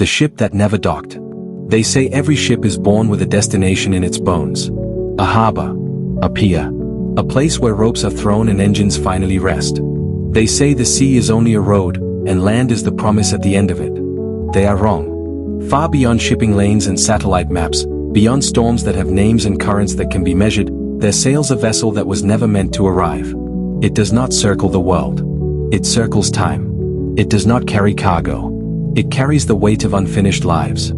The ship that never docked. They say every ship is born with a destination in its bones. A harbor. A pier. A place where ropes are thrown and engines finally rest. They say the sea is only a road, and land is the promise at the end of it. They are wrong. Far beyond shipping lanes and satellite maps, beyond storms that have names and currents that can be measured, there sails a vessel that was never meant to arrive. It does not circle the world. It circles time. It does not carry cargo. It carries the weight of unfinished lives.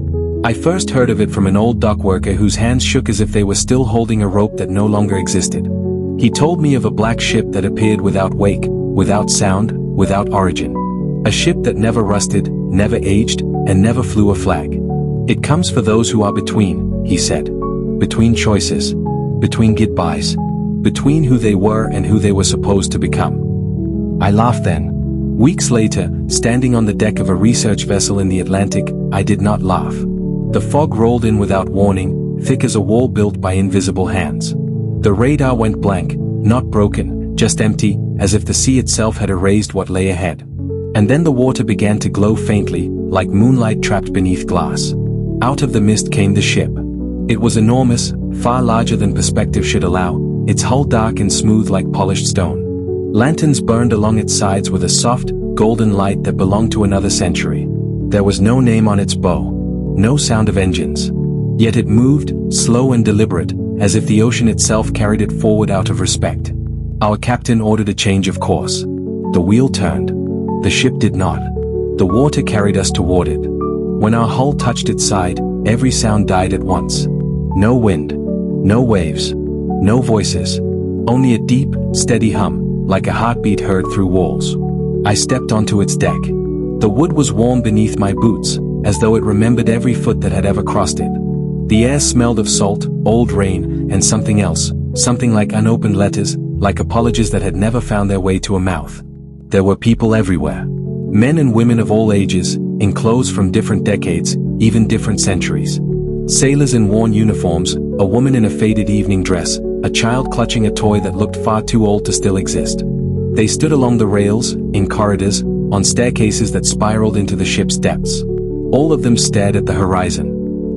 I first heard of it from an old dock worker whose hands shook as if they were still holding a rope that no longer existed. He told me of a black ship that appeared without wake, without sound, without origin. A ship that never rusted, never aged, and never flew a flag. It comes for those who are between, he said. Between choices. Between goodbyes. Between who they were and who they were supposed to become. I laughed then. Weeks later, standing on the deck of a research vessel in the Atlantic, I did not laugh. The fog rolled in without warning, thick as a wall built by invisible hands. The radar went blank, not broken, just empty, as if the sea itself had erased what lay ahead. And then the water began to glow faintly, like moonlight trapped beneath glass. Out of the mist came the ship. It was enormous, far larger than perspective should allow, its hull dark and smooth like polished stone. Lanterns burned along its sides with a soft, golden light that belonged to another century. There was no name on its bow. No sound of engines. Yet it moved, slow and deliberate, as if the ocean itself carried it forward out of respect. Our captain ordered a change of course. The wheel turned. The ship did not. The water carried us toward it. When our hull touched its side, every sound died at once. No wind. No waves. No voices. Only a deep, steady hum, like a heartbeat heard through walls. I stepped onto its deck. The wood was warm beneath my boots, as though it remembered every foot that had ever crossed it. The air smelled of salt, old rain, and something else, something like unopened letters, like apologies that had never found their way to a mouth. There were people everywhere. Men and women of all ages, in clothes from different decades, even different centuries. Sailors in worn uniforms, a woman in a faded evening dress, a child clutching a toy that looked far too old to still exist. They stood along the rails, in corridors, on staircases that spiraled into the ship's depths. All of them stared at the horizon.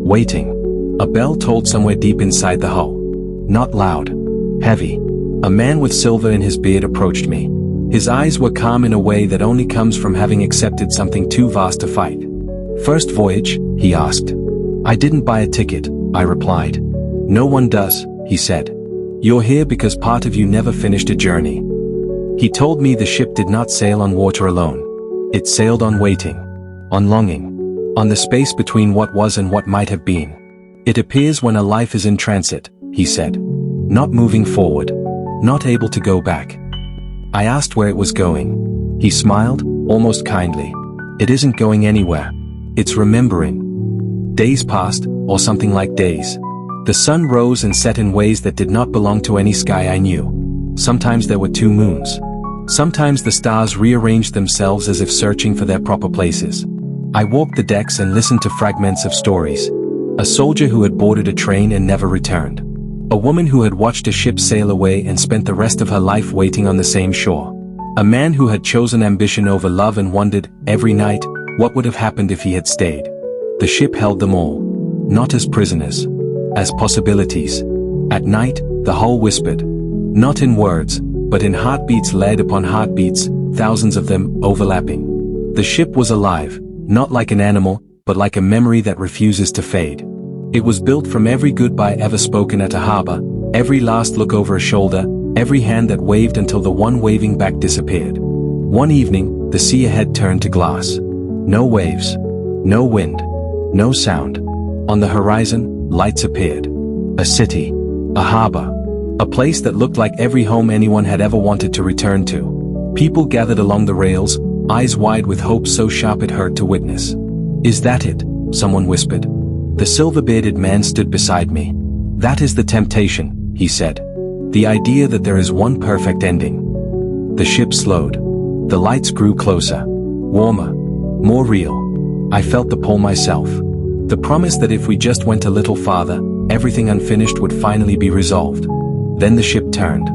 Waiting. A bell tolled somewhere deep inside the hull. Not loud. Heavy. A man with silver in his beard approached me. His eyes were calm in a way that only comes from having accepted something too vast to fight. First voyage? He asked. I didn't buy a ticket, I replied. No one does, he said. You're here because part of you never finished a journey. He told me the ship did not sail on water alone. It sailed on waiting. On longing. On the space between what was and what might have been. It appears when a life is in transit, he said. Not moving forward. Not able to go back. I asked where it was going. He smiled, almost kindly. It isn't going anywhere. It's remembering. Days passed, or something like days. The sun rose and set in ways that did not belong to any sky I knew. Sometimes there were two moons. Sometimes the stars rearranged themselves as if searching for their proper places. I walked the decks and listened to fragments of stories. A soldier who had boarded a train and never returned. A woman who had watched a ship sail away and spent the rest of her life waiting on the same shore. A man who had chosen ambition over love and wondered, every night, what would have happened if he had stayed. The ship held them all. Not as prisoners. As possibilities. At night, the hull whispered. Not in words, but in heartbeats laid upon heartbeats, thousands of them, overlapping. The ship was alive. Not like an animal, but like a memory that refuses to fade. It was built from every goodbye ever spoken at a harbor, every last look over a shoulder, every hand that waved until the one waving back disappeared. One evening, the sea ahead turned to glass. No waves. No wind. No sound. On the horizon, lights appeared. A city. A harbor. A place that looked like every home anyone had ever wanted to return to. People gathered along the rails, eyes wide with hope so sharp it hurt to witness. Is that it? Someone whispered. The silver-bearded man stood beside me. That is the temptation, he said. The idea that there is one perfect ending. The ship slowed. The lights grew closer. Warmer. More real. I felt the pull myself. The promise that if we just went a little farther, everything unfinished would finally be resolved. Then the ship turned.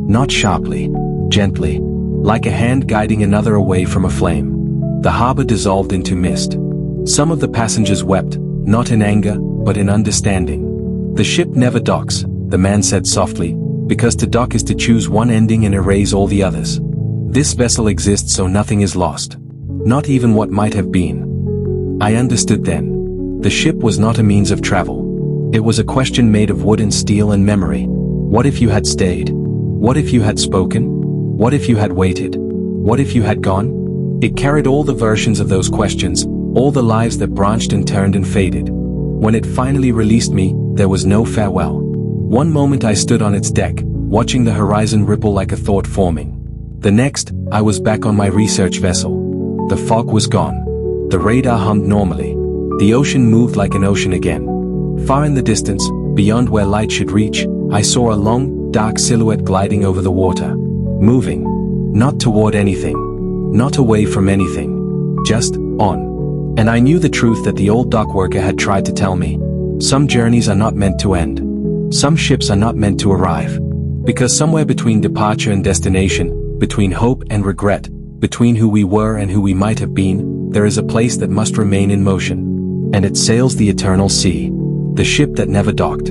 Not sharply. Gently. Like a hand guiding another away from a flame. The harbor dissolved into mist. Some of the passengers wept, not in anger, but in understanding. The ship never docks, the man said softly, because to dock is to choose one ending and erase all the others. This vessel exists so nothing is lost. Not even what might have been. I understood then. The ship was not a means of travel. It was a question made of wood and steel and memory. What if you had stayed? What if you had spoken? What if you had waited? What if you had gone? It carried all the versions of those questions, all the lives that branched and turned and faded. When it finally released me, there was no farewell. One moment I stood on its deck, watching the horizon ripple like a thought forming. The next, I was back on my research vessel. The fog was gone. The radar hummed normally. The ocean moved like an ocean again. Far in the distance, beyond where light should reach, I saw a long, dark silhouette gliding over the water. Moving. Not toward anything. Not away from anything. Just on. And I knew the truth that the old dock worker had tried to tell me. Some journeys are not meant to end. Some ships are not meant to arrive. Because somewhere between departure and destination, between hope and regret, between who we were and who we might have been, there is a place that must remain in motion. And it sails the eternal sea. The ship that never docked.